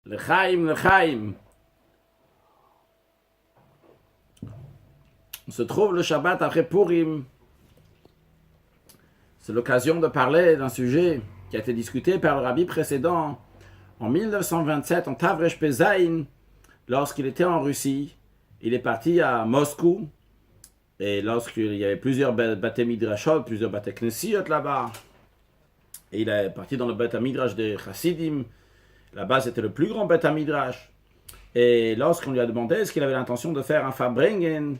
L'Chaim. On se trouve le Shabbat après Purim. C'est l'occasion de parler d'un sujet qui a été discuté par le rabbi précédent en 1927 en Tavresh Pezaïn, lorsqu'il était en Russie. Il est parti à Moscou, et lorsqu'il y avait plusieurs Bate Midrashot, plusieurs Bate Knessiot là-bas, et il est parti dans le Bate Midrash de Chassidim. Là-bas, c'était le plus grand Bate Midrash. Et lorsqu'on lui a demandé est-ce qu'il avait l'intention de faire un Farbrengen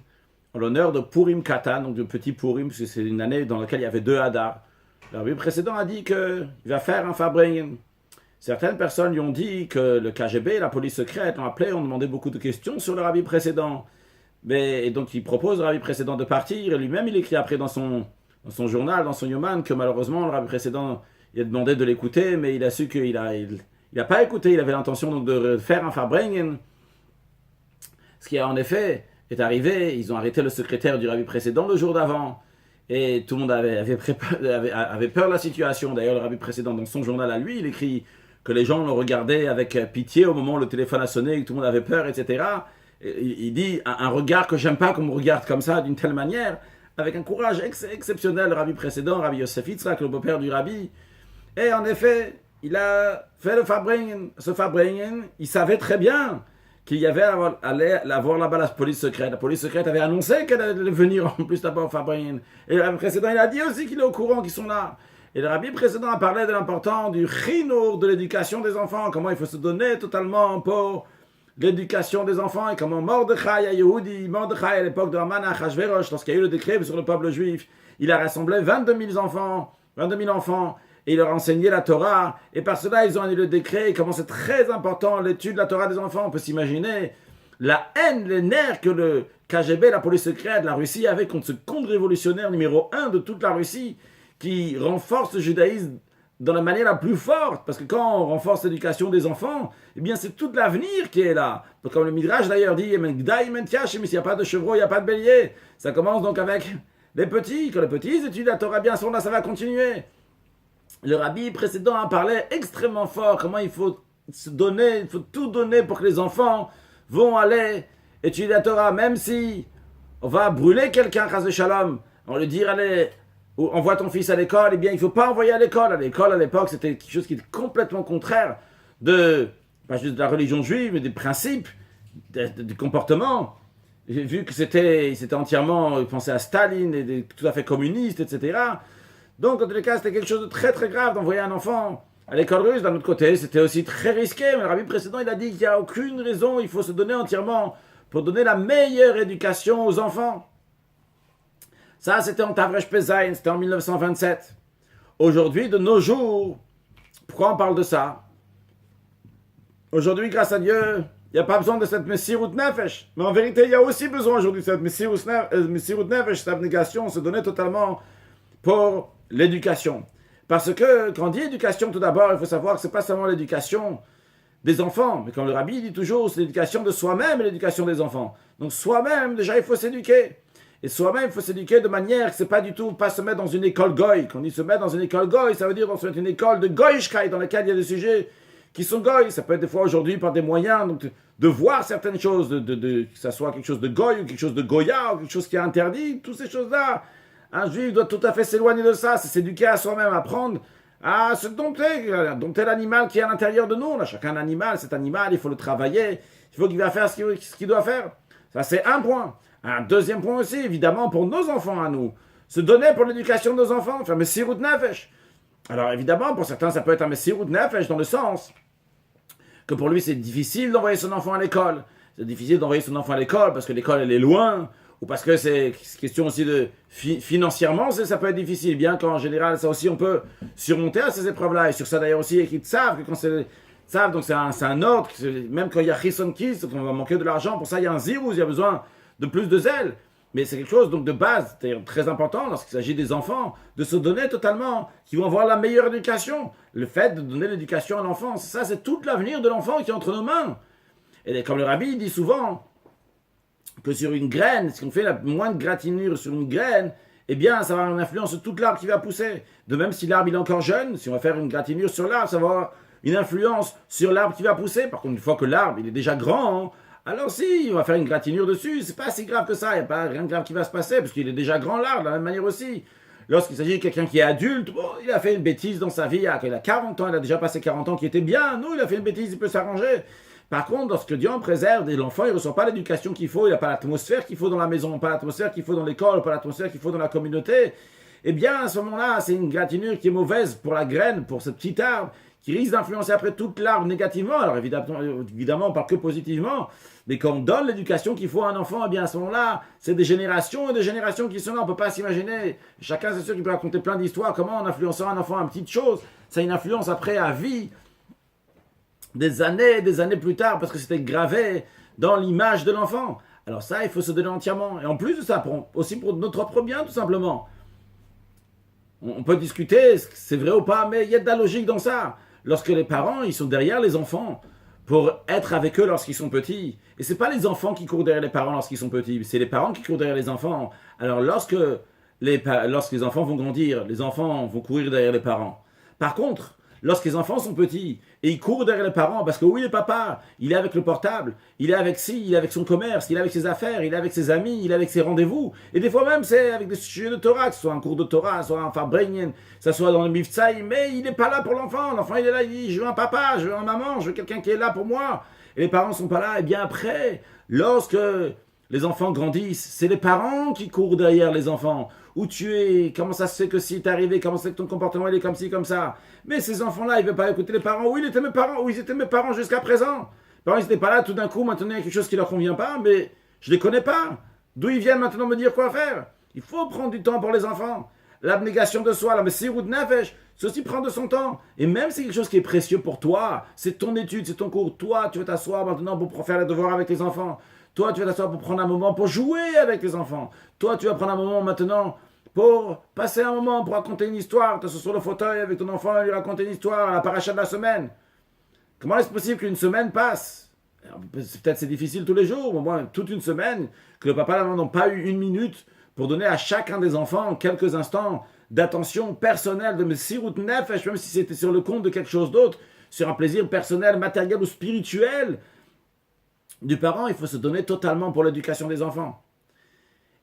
en l'honneur de Purim Katan, donc du petit Purim, parce que c'est une année dans laquelle il y avait 2 Hadar. Le rabbi précédent a dit qu'il va faire un Farbrengen. Certaines personnes lui ont dit que le KGB, la police secrète, l'ont appelé, ont demandé beaucoup de questions sur le rabbi précédent. Et donc il propose au rabbi précédent de partir, et lui-même il écrit après dans son journal, dans son Yoman, que malheureusement le rabbi précédent il a demandé de l'écouter, mais il a su qu'il n'a pas écouté, il avait l'intention donc de faire un Farbrengen. Ce qui en effet est arrivé, ils ont arrêté le secrétaire du rabbi précédent le jour d'avant, et tout le monde avait peur de la situation. D'ailleurs le rabbi précédent dans son journal à lui, il écrit que les gens le regardaient avec pitié au moment où le téléphone a sonné, et que tout le monde avait peur, etc. Il dit un regard que j'aime pas qu'on me regarde comme ça, d'une telle manière, avec un courage exceptionnel, le rabbi précédent, Rabbi Yosef Yitzhak, le beau-père du rabbi. Et en effet, il a fait le Farbrengen. Ce Farbrengen, il savait très bien qu'il y avait allait avoir là-bas la police secrète. La police secrète avait annoncé qu'elle allait venir en plus là-bas au Farbrengen. Et le rabbi précédent, il a dit aussi qu'il est au courant qu'ils sont là. Et le rabbi précédent a parlé de l'importance du chinour, de l'éducation des enfants, comment il faut se donner totalement pour l'éducation des enfants, et comment Mordechai à Yehudi, Mordechai à l'époque de Haman à Achashverosh, lorsqu'il y a eu le décret sur le peuple juif, il a rassemblé 22 000 enfants, et il leur a enseigné la Torah, et par cela ils ont annulé le décret, et comment c'est très important l'étude de la Torah des enfants. On peut s'imaginer la haine, les nerfs que le KGB, la police secrète de la Russie, avait contre ce contre-révolutionnaire numéro 1 de toute la Russie, qui renforce le judaïsme dans la manière la plus forte, parce que quand on renforce l'éducation des enfants, eh bien c'est tout l'avenir qui est là. Comme le Midrash d'ailleurs dit, s'il n'y a pas de chevreau, il n'y a pas de bélier. Ça commence donc avec les petits, quand les petits étudient la Torah bien sûr, là ça va continuer. Le rabbi précédent a parlé extrêmement fort, comment il faut se donner, il faut tout donner pour que les enfants vont aller étudier la Torah, même si on va brûler quelqu'un, chas v'shalom, on lui dit allez, envoie ton fils à l'école, eh bien il ne faut pas envoyer à l'école. À l'école, à l'époque, c'était quelque chose qui était complètement contraire pas juste de la religion juive, mais des principes, du comportement. Vu que c'était entièrement pensé à Staline, et tout à fait communiste, etc. Donc, en tous les cas, c'était quelque chose de très très grave d'envoyer un enfant à l'école russe. D'un autre côté, c'était aussi très risqué. Mais le rabbi précédent, il a dit qu'il n'y a aucune raison, il faut se donner entièrement pour donner la meilleure éducation aux enfants. Ça, c'était en Tavresh Pezaïn, c'était en 1927. Aujourd'hui, de nos jours, pourquoi on parle de ça? Aujourd'hui, grâce à Dieu, il n'y a pas besoin de cette Messirut Nefesh. Mais en vérité, il y a aussi besoin aujourd'hui de cette Messirut Nefesh, cette abnégation, se donner totalement pour l'éducation. Parce que, quand on dit éducation, tout d'abord, il faut savoir que ce n'est pas seulement l'éducation des enfants, mais comme le rabbi dit toujours, c'est l'éducation de soi-même et l'éducation des enfants. Donc soi-même, déjà, il faut s'éduquer. Et soi-même, il faut s'éduquer de manière que c'est pas du tout, pas se mettre dans une école goy. Quand on dit se mettre dans une école goy, ça veut dire dans une école de goyishkai, dans laquelle il y a des sujets qui sont goy. Ça peut être des fois aujourd'hui par des moyens donc, de voir certaines choses, que ça soit quelque chose de goy ou quelque chose de goya ou quelque chose qui est interdit, toutes ces choses-là. Un juif doit tout à fait s'éloigner de ça, c'est s'éduquer à soi-même, apprendre à se dompter l'animal qui est à l'intérieur de nous. On a chacun un animal, cet animal, il faut le travailler, il faut qu'il va faire ce qu'il doit faire. Ça, c'est un point. Un deuxième point aussi, évidemment, pour nos enfants à nous. Se donner pour l'éducation de nos enfants, faire Messirut Nefesh. Alors évidemment, pour certains, ça peut être un Messirut Nefesh dans le sens que pour lui, c'est difficile d'envoyer son enfant à l'école. C'est difficile d'envoyer son enfant à l'école parce que l'école, elle est loin, ou parce que c'est question aussi de financièrement, ça peut être difficile, bien qu'en général, ça aussi, on peut surmonter à ces épreuves-là. Et sur ça, d'ailleurs, aussi, ils savent que quand c'est... donc c'est un ordre, même quand il y a Chisson Kiss, on va manquer de l'argent, pour ça, il y a un zirou, il y a besoin de plus de zèle. Mais c'est quelque chose donc de base, c'est très important lorsqu'il s'agit des enfants, de se donner totalement, qui vont avoir la meilleure éducation. Le fait de donner l'éducation à l'enfant, ça c'est tout l'avenir de l'enfant qui est entre nos mains. Et comme le rabbi dit souvent, que sur une graine, si on fait la moindre gratinure sur une graine, eh bien ça va avoir une influence sur toute l'arbre qui va pousser. De même si l'arbre il est encore jeune, si on va faire une gratinure sur l'arbre, ça va une influence sur l'arbre qui va pousser. Par contre, une fois que l'arbre il est déjà grand, alors si, on va faire une gratinure dessus, c'est pas si grave que ça, il n'y a pas rien de grave qui va se passer, parce qu'il est déjà grand l'arbre, de la même manière aussi. Lorsqu'il s'agit de quelqu'un qui est adulte, bon, il a fait une bêtise dans sa vie, il a 40 ans, il a déjà passé 40 ans qui était bien, non, il a fait une bêtise, il peut s'arranger. Par contre, lorsque Dieu en préserve, l'enfant il ne reçoit pas l'éducation qu'il faut, il n'a pas l'atmosphère qu'il faut dans la maison, pas l'atmosphère qu'il faut dans l'école, pas l'atmosphère qu'il faut dans la communauté, eh bien à ce moment-là, c'est une gratinure qui est mauvaise pour la graine, pour ce petit arbre, qui risque d'influencer après toute l'arbre négativement. Alors évidemment, on ne parle que positivement, mais quand on donne l'éducation qu'il faut à un enfant, eh bien à ce moment-là, c'est des générations et des générations qui sont là, on ne peut pas s'imaginer. Chacun, c'est sûr qu'il peut raconter plein d'histoires, comment en influençant un enfant à une petite chose, ça a une influence après à vie, des années plus tard, parce que c'était gravé dans l'image de l'enfant. Alors ça, il faut se donner entièrement. Et en plus de ça, aussi pour notre propre bien, tout simplement. On peut discuter, c'est vrai ou pas, mais il y a de la logique dans ça. Lorsque les parents, ils sont derrière les enfants pour être avec eux lorsqu'ils sont petits. Et c'est pas les enfants qui courent derrière les parents lorsqu'ils sont petits, c'est les parents qui courent derrière les enfants. Alors lorsque les enfants vont grandir, les enfants vont courir derrière les parents. Par contre, lorsque les enfants sont petits et ils courent derrière les parents parce que oui, le papa, il est avec le portable, il est avec il est avec son commerce, il est avec ses affaires, il est avec ses amis, il est avec ses rendez-vous. Et des fois même, c'est avec des sujets de Torah, que ce soit un cours de Torah, soit un farbrenien, que ce soit dans le miftsai, mais il n'est pas là pour l'enfant. L'enfant, il est là, il dit, je veux un papa, je veux une maman, je veux quelqu'un qui est là pour moi. Et les parents ne sont pas là. Et bien après, lorsque les enfants grandissent, c'est les parents qui courent derrière les enfants. Où tu es, comment ça se fait que si t'es arrivé, comment c'est que ton comportement il est comme ci, comme ça. Mais ces enfants-là, ils ne veulent pas écouter les parents. Oui, ils étaient mes parents, oui, ils étaient mes parents jusqu'à présent. Les parents, ils n'étaient pas là, tout d'un coup, maintenant il y a quelque chose qui ne leur convient pas, mais je ne les connais pas. D'où ils viennent maintenant me dire quoi faire. Il faut prendre du temps pour les enfants. L'abnégation de soi, la messirut nefesh, c'est aussi prendre de son temps. Et même si c'est quelque chose qui est précieux pour toi, c'est ton étude, c'est ton cours. Toi, tu vas t'asseoir maintenant pour faire les devoirs avec tes enfants. Toi, tu vas t'asseoir pour prendre un moment pour jouer avec tes enfants. Toi, tu vas prendre un moment maintenant pour passer un moment, pour raconter une histoire, t'asseoir sur le fauteuil avec ton enfant et lui raconter une histoire à la paracha de la semaine. Comment est-ce possible qu'une semaine passe? Peut-être c'est difficile tous les jours, au moins toute une semaine, que le papa et la maman n'ont pas eu une minute pour donner à chacun des enfants quelques instants d'attention personnelle, de Messirut Nefesh, même si c'était sur le compte de quelque chose d'autre, sur un plaisir personnel, matériel ou spirituel du parent. Il faut se donner totalement pour l'éducation des enfants.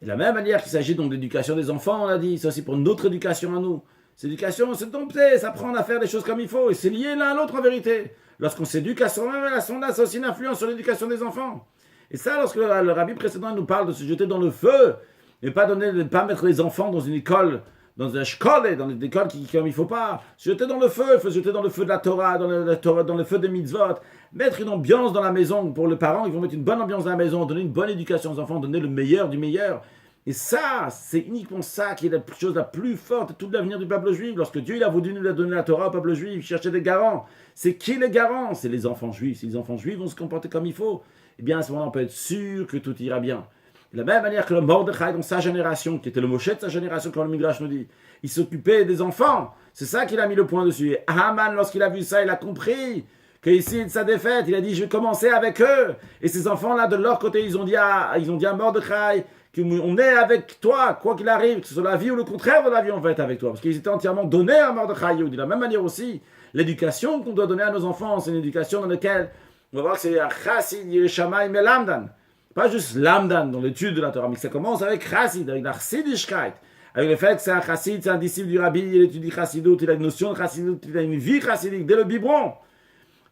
Et de la même manière qu'il s'agit donc d'éducation des enfants, on a dit, c'est aussi pour notre éducation à nous. Cette éducation, c'est dompter, s'apprendre à faire les choses comme il faut, et c'est lié l'un à l'autre en vérité. Lorsqu'on s'éduque à soi-même, à son âge, ça a aussi une influence sur l'éducation des enfants. Et ça, lorsque le rabbi précédent nous parle de se jeter dans le feu, et ne pas mettre les enfants dans une école, dans une école, dans une école comme il ne faut pas, se jeter dans le feu, il faut se jeter dans le feu de la Torah, dans le feu des mitzvot, mettre une ambiance dans la maison pour le parent, ils vont mettre une bonne ambiance dans la maison, donner une bonne éducation aux enfants, donner le meilleur du meilleur. Et ça, c'est uniquement ça qui est la chose la plus forte de tout l'avenir du peuple juif. Lorsque Dieu il a voulu nous donner la Torah au peuple juif, il cherchait des garants. C'est qui les garants? C'est les enfants juifs. Si les enfants juifs vont se comporter comme il faut, eh bien à ce moment-là, on peut être sûr que tout ira bien. De la même manière que le Mordechai dans sa génération, qui était le Moshe de sa génération, comme le Midrash nous dit, il s'occupait des enfants. C'est ça qu'il a mis le point dessus. Et Haman, lorsqu'il a vu ça, il a compris qu'ici, de sa défaite, il a dit, je vais commencer avec eux. Et ces enfants-là, de leur côté, ils ont dit à Mordechai, on est avec toi, quoi qu'il arrive, que ce soit la vie ou le contraire de la vie, on va être avec toi. Parce qu'ils étaient entièrement donnés à Mordechai. De la même manière aussi, l'éducation qu'on doit donner à nos enfants, c'est une éducation dans laquelle on va voir que c'est un chassid, yireshamayim et lamdan. Pas juste lamdan dans l'étude de la Torah, mais que ça commence avec chassid, avec la chassidishkeit, avec le fait que c'est un chassid, c'est un disciple du rabbi, il étudie chassidut, il a une notion de chassidut, il a une vie chassidique dès le biberon.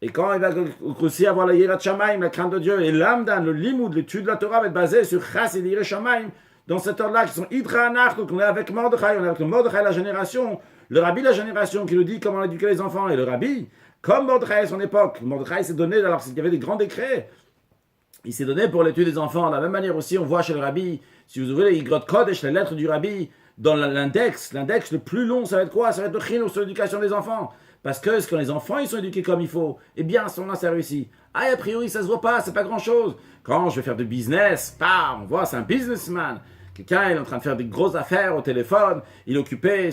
Et quand il va aussi avoir la Yirat Shamayim, la crainte de Dieu, et l'Amdan, le Limoud, l'étude de la Torah va être basée sur Chassid et Yirat Shamayim, dans cet ordre-là, qui sont Idra Anach, donc on est avec Mordechai, on est avec le Mordechai, la génération, le Rabbi, la génération, qui nous dit comment éduquer les enfants, et le Rabbi, comme Mordechai à son époque, Mordechai s'est donné, alors qu'il y avait des grands décrets, il s'est donné pour l'étude des enfants. De la même manière aussi, on voit chez le Rabbi, si vous ouvrez les Igrot Kodesh, les lettres du Rabbi, dans l'index le plus long, ça va être quoi? Ça va être le Chinour sur l'éducation des enfants. Parce que quand les enfants ils sont éduqués comme il faut, eh bien à ce moment-là ça réussit. Ah, a priori ça se voit pas, c'est pas grand-chose. Quand je vais faire du business, on voit c'est un businessman. Quelqu'un il est en train de faire des grosses affaires au téléphone, il est occupé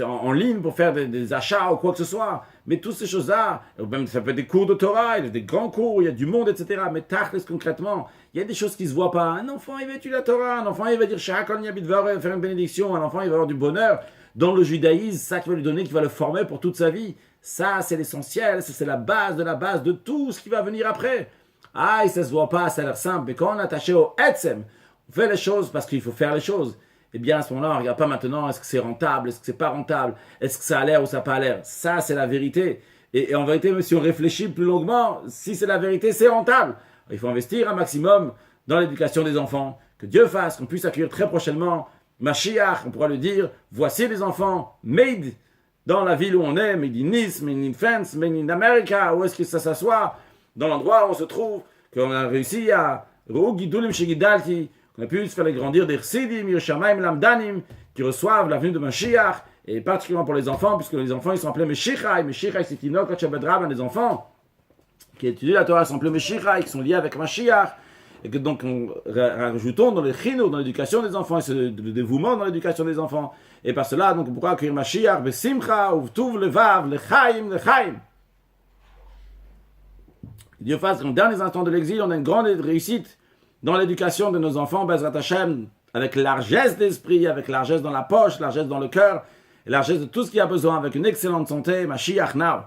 en ligne pour faire des achats ou quoi que ce soit. Mais toutes ces choses-là, même ça peut être des cours de Torah, il y a des grands cours, il y a du monde, etc. Mais tachlis concrètement, il y a des choses qui se voient pas. Un enfant il va étudier la Torah, un enfant il va dire Shakol Nyabit va faire une bénédiction, un enfant il va avoir du bonheur. Dans le judaïsme, ça qui va lui donner, qui va le former pour toute sa vie. Ça, c'est l'essentiel, c'est la base de tout ce qui va venir après. Ah, ça se voit pas, ça a l'air simple, mais quand on est attaché au etzem, on fait les choses parce qu'il faut faire les choses. Eh bien, à ce moment-là, on ne regarde pas maintenant, est-ce que c'est rentable, est-ce que c'est pas rentable, est-ce que ça a l'air ou ça n'a pas l'air. Ça, c'est la vérité. Et en vérité, si on réfléchit plus longuement, si c'est la vérité, c'est rentable. Il faut investir un maximum dans l'éducation des enfants. Que Dieu fasse qu'on puisse accueillir très prochainement Mashiach, on pourra lui dire, voici les enfants made dans la ville où on est, made in Nice, made in France, made in America, où est-ce que ça s'assoit, dans l'endroit où on se trouve, qu'on a réussi à qu'on a pu se faire grandir des Chassidim, Yerushalayim, Lamdanim, qui reçoivent la venue de Mashiach, et particulièrement pour les enfants, puisque les enfants ils sont appelés Meshichai. Meshichai c'est Tinok, Chabedrab, les enfants qui étudient la Torah sont appelés Meshichai, qui sont liés avec Mashiach, et que donc rajoutons dans les chinou, dans l'éducation des enfants, et le dévouement dans l'éducation des enfants, et par cela, donc pourquoi accueillir Mashiach, Besimcha, Uvtuv, Levav, Lechaim, Lechaim. Dieu fasse qu'en derniers instants de l'exil, on a une grande réussite dans l'éducation de nos enfants, Bezrat Hashem, avec largesse d'esprit, avec largesse dans la poche, largesse dans le cœur, et largesse de tout ce qu'il y a besoin, avec une excellente santé, Mashiach now.